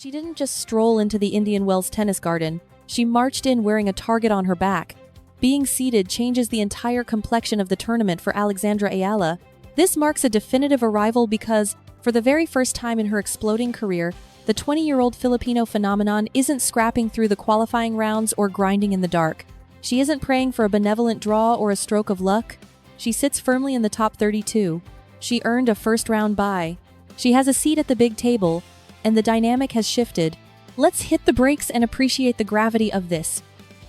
She didn't just stroll into the Indian Wells tennis garden, she marched in wearing a target on her back. Being seeded changes the entire complexion of the tournament for Alexandra Eala. This marks a definitive arrival because, for the very first time in her exploding career, the 20-year-old Filipino phenomenon isn't scrapping through the qualifying rounds or grinding in the dark. She isn't praying for a benevolent draw or a stroke of luck. She sits firmly in the top 32. She earned a first-round bye. She has a seat at the big table, and the dynamic has shifted. Let's hit the brakes and appreciate the gravity of this.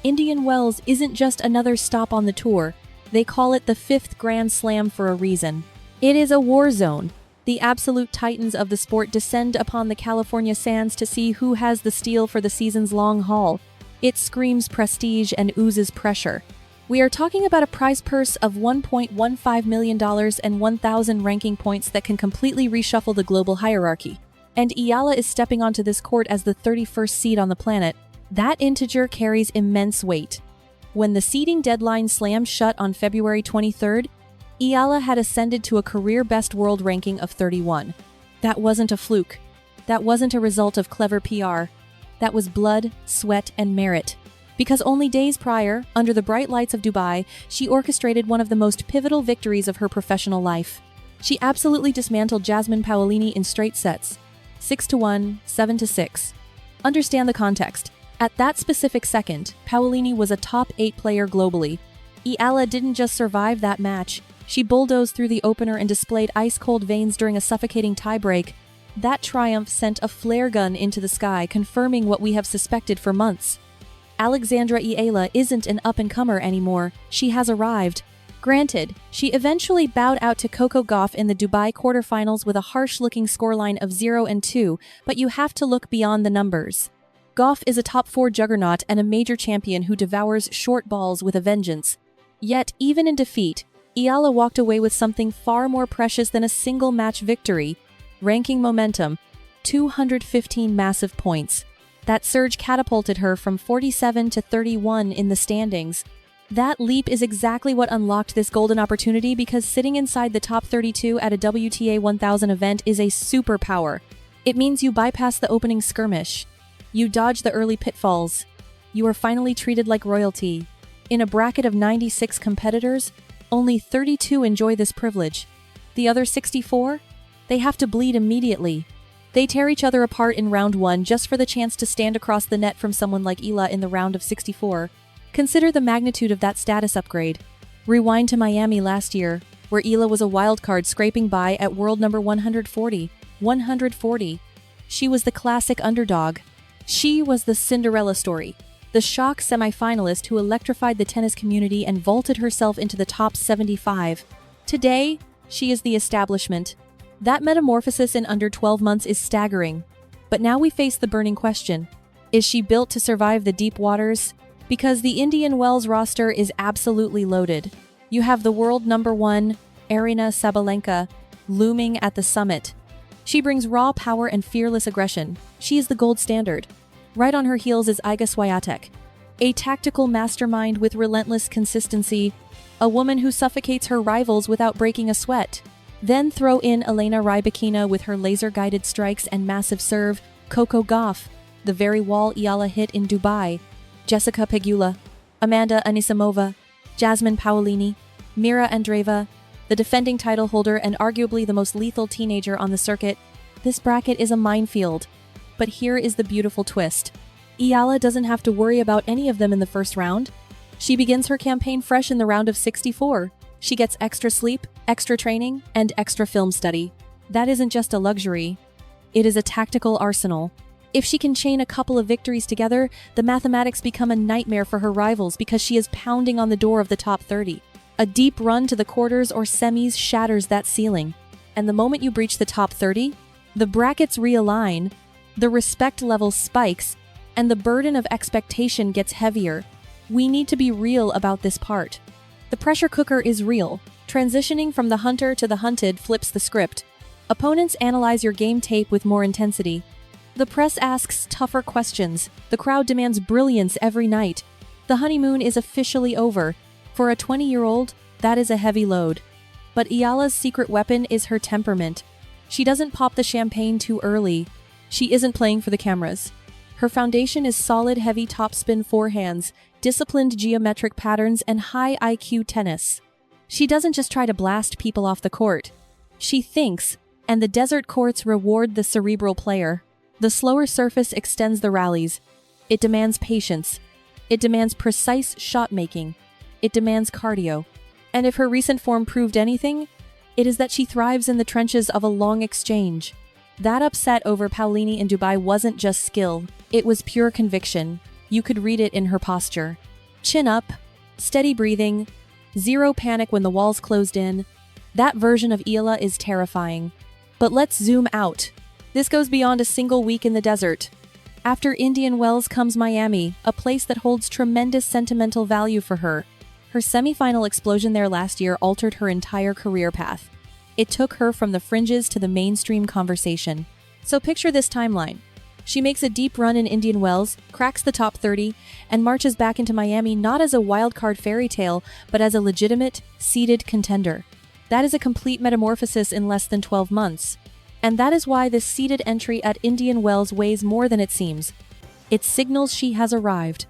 Indian Wells isn't just another stop on the tour. They call it the 5th Grand Slam for a reason. It is a war zone. The absolute titans of the sport descend upon the California sands to see who has the steel for the season's long haul. It screams prestige and oozes pressure. We are talking about a prize purse of $1.15 million and 1,000 ranking points that can completely reshuffle the global hierarchy. And Eala is stepping onto this court as the 31st seed on the planet. That integer carries immense weight. When the seeding deadline slammed shut on February 23rd, Eala had ascended to a career-best world ranking of 31. That wasn't a fluke. That wasn't a result of clever PR. That was blood, sweat, and merit. Because only days prior, under the bright lights of Dubai, she orchestrated one of the most pivotal victories of her professional life. She absolutely dismantled Jasmine Paolini in straight sets. 6-1, 7-6. Understand the context. At that specific second, Paolini was a top 8 player globally. Eala didn't just survive that match. She bulldozed through the opener and displayed ice-cold veins during a suffocating tiebreak. That triumph sent a flare gun into the sky, confirming what we have suspected for months. Alexandra Eala isn't an up-and-comer anymore. She has arrived. Granted, she eventually bowed out to Coco Gauff in the Dubai quarterfinals with a harsh-looking scoreline of 0-2, but you have to look beyond the numbers. Gauff is a top 4 juggernaut and a major champion who devours short balls with a vengeance. Yet, even in defeat, Eala walked away with something far more precious than a single match victory: ranking momentum, 215 massive points. That surge catapulted her from 47 to 31 in the standings. That leap is exactly what unlocked this golden opportunity, because sitting inside the top 32 at a WTA 1000 event is a superpower. It means you bypass the opening skirmish. You dodge the early pitfalls. You are finally treated like royalty. In a bracket of 96 competitors, only 32 enjoy this privilege. The other 64? They have to bleed immediately. They tear each other apart in round 1 just for the chance to stand across the net from someone like Eala in the round of 64. Consider the magnitude of that status upgrade. Rewind to Miami last year, where Eala was a wildcard scraping by at world number 140. 140. She was the classic underdog. She was the Cinderella story. The shock semifinalist who electrified the tennis community and vaulted herself into the top 75. Today, she is the establishment. That metamorphosis in under 12 months is staggering. But now we face the burning question. Is she built to survive the deep waters? Because the Indian Wells roster is absolutely loaded. You have the world number 1, Aryna Sabalenka, looming at the summit. She brings raw power and fearless aggression. She is the gold standard. Right on her heels is Iga Swiatek, a tactical mastermind with relentless consistency, a woman who suffocates her rivals without breaking a sweat. Then throw in Elena Rybakina with her laser-guided strikes and massive serve, Coco Gauff, the very wall Eala hit in Dubai, Jessica Pegula, Amanda Anisimova, Jasmine Paolini, Mirra Andreeva, the defending title holder and arguably the most lethal teenager on the circuit. This bracket is a minefield. But here is the beautiful twist. Eala doesn't have to worry about any of them in the first round. She begins her campaign fresh in the round of 64. She gets extra sleep, extra training, and extra film study. That isn't just a luxury. It is a tactical arsenal. If she can chain a couple of victories together, the mathematics become a nightmare for her rivals because she is pounding on the door of the top 30. A deep run to the quarters or semis shatters that ceiling. And the moment you breach the top 30, the brackets realign, the respect level spikes, and the burden of expectation gets heavier. We need to be real about this part. The pressure cooker is real. Transitioning from the hunter to the hunted flips the script. Opponents analyze your game tape with more intensity. The press asks tougher questions. The crowd demands brilliance every night. The honeymoon is officially over. For a 20-year-old, that is a heavy load. But Eala's secret weapon is her temperament. She doesn't pop the champagne too early. She isn't playing for the cameras. Her foundation is solid, heavy topspin forehands, disciplined geometric patterns, and high IQ tennis. She doesn't just try to blast people off the court. She thinks, and the desert courts reward the cerebral player. The slower surface extends the rallies. It demands patience. It demands precise shot making. It demands cardio. And if her recent form proved anything, it is that she thrives in the trenches of a long exchange. That upset over Paolini in Dubai wasn't just skill, it was pure conviction. You could read it in her posture. Chin up, steady breathing, zero panic when the walls closed in. That version of Eala is terrifying. But let's zoom out. This goes beyond a single week in the desert. After Indian Wells comes Miami, a place that holds tremendous sentimental value for her. Her semifinal explosion there last year altered her entire career path. It took her from the fringes to the mainstream conversation. So picture this timeline. She makes a deep run in Indian Wells, cracks the top 30, and marches back into Miami not as a wildcard fairy tale, but as a legitimate, seeded contender. That is a complete metamorphosis in less than 12 months. And that is why this seeded entry at Indian Wells weighs more than it seems. It signals she has arrived.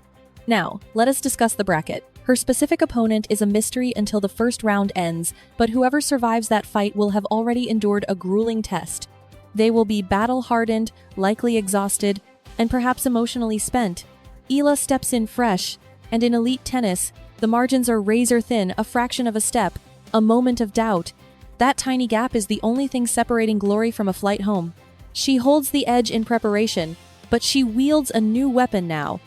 Now, let us discuss the bracket. Her specific opponent is a mystery until the first round ends, but whoever survives that fight will have already endured a grueling test. They will be battle-hardened, likely exhausted, and perhaps emotionally spent. Eala steps in fresh, and in elite tennis, the margins are razor-thin, a fraction of a step, a moment of doubt. That tiny gap is the only thing separating glory from a flight home. She holds the edge in preparation, but she wields a new weapon now: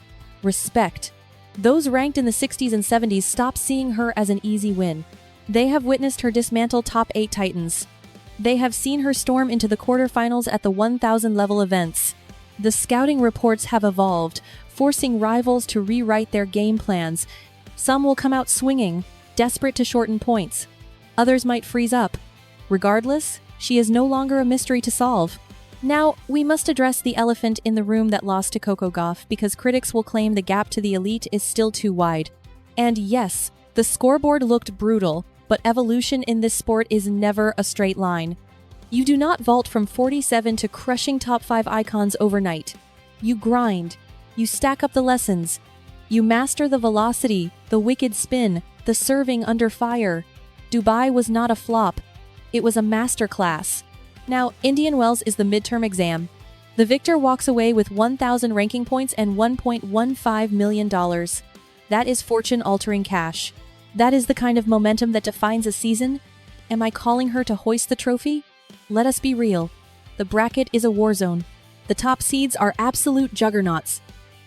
respect. Those ranked in the 60s and 70s stop seeing her as an easy win. They have witnessed her dismantle top 8 titans. They have seen her storm into the quarterfinals at the 1,000-level events. The scouting reports have evolved, forcing rivals to rewrite their game plans. Some will come out swinging, desperate to shorten points. Others might freeze up. Regardless, she is no longer a mystery to solve. Now, we must address the elephant in the room that lost to Coco Gauff, because critics will claim the gap to the elite is still too wide. And yes, the scoreboard looked brutal, but evolution in this sport is never a straight line. You do not vault from 47 to crushing top 5 icons overnight. You grind. You stack up the lessons. You master the velocity, the wicked spin, the serving under fire. Dubai was not a flop. It was a masterclass. Now, Indian Wells is the midterm exam. The victor walks away with 1,000 ranking points and $1.15 million. That is fortune-altering cash. That is the kind of momentum that defines a season. Am I calling her to hoist the trophy? Let us be real. The bracket is a war zone. The top seeds are absolute juggernauts.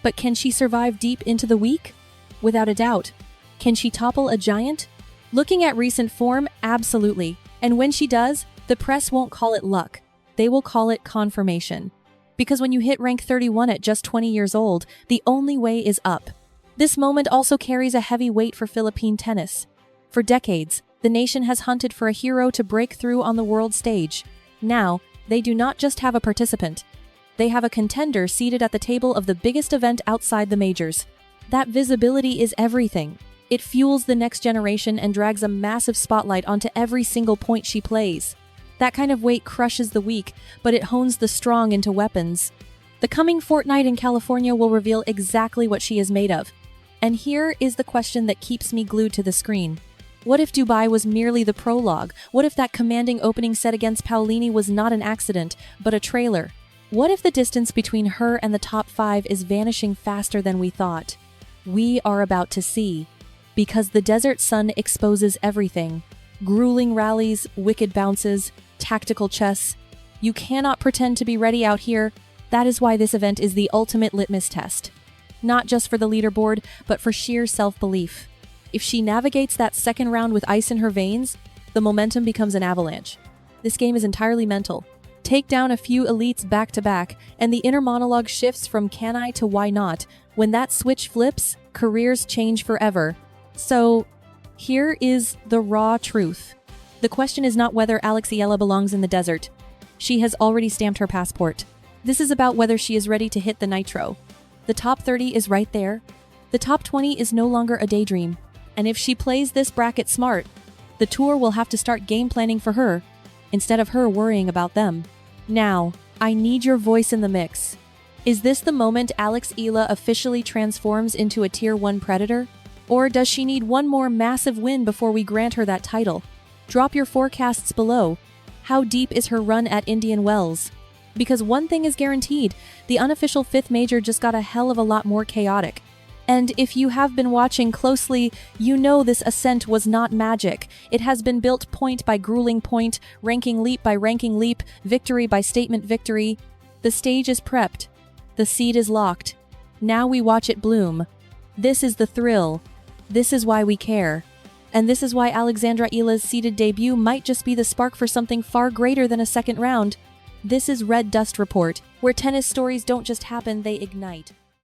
But can she survive deep into the week? Without a doubt. Can she topple a giant? Looking at recent form, absolutely. And when she does, the press won't call it luck. They will call it confirmation. Because when you hit rank 31 at just 20 years old, the only way is up. This moment also carries a heavy weight for Philippine tennis. For decades, the nation has hunted for a hero to break through on the world stage. Now, they do not just have a participant. They have a contender seated at the table of the biggest event outside the majors. That visibility is everything. It fuels the next generation and drags a massive spotlight onto every single point she plays. That kind of weight crushes the weak, but it hones the strong into weapons. The coming fortnight in California will reveal exactly what she is made of. And here is the question that keeps me glued to the screen. What if Dubai was merely the prologue? What if that commanding opening set against Paolini was not an accident, but a trailer? What if the distance between her and the top 5 is vanishing faster than we thought? We are about to see. Because the desert sun exposes everything. Grueling rallies, wicked bounces, tactical chess. You cannot pretend to be ready out here. That is why this event is the ultimate litmus test. Not just for the leaderboard, but for sheer self-belief. If she navigates that second round with ice in her veins, the momentum becomes an avalanche. This game is entirely mental. Take down a few elites back-to-back, and the inner monologue shifts from can I to why not. When that switch flips, careers change forever. So, here is the raw truth. The question is not whether Alexandra Eala belongs in the desert. She has already stamped her passport. This is about whether she is ready to hit the nitro. The top 30 is right there. The top 20 is no longer a daydream. And if she plays this bracket smart, the tour will have to start game planning for her, instead of her worrying about them. Now, I need your voice in the mix. Is this the moment Alex Eala officially transforms into a Tier 1 predator? Or does she need one more massive win before we grant her that title? Drop your forecasts below. How deep is her run at Indian Wells? Because one thing is guaranteed, the unofficial 5th major just got a hell of a lot more chaotic. And if you have been watching closely, you know this ascent was not magic. It has been built point by grueling point, ranking leap by ranking leap, victory by statement victory. The stage is prepped. The seed is locked. Now we watch it bloom. This is the thrill. This is why we care. And this is why Alexandra Eala's seeded debut might just be the spark for something far greater than a second round. This is Red Dust Report, where tennis stories don't just happen, they ignite.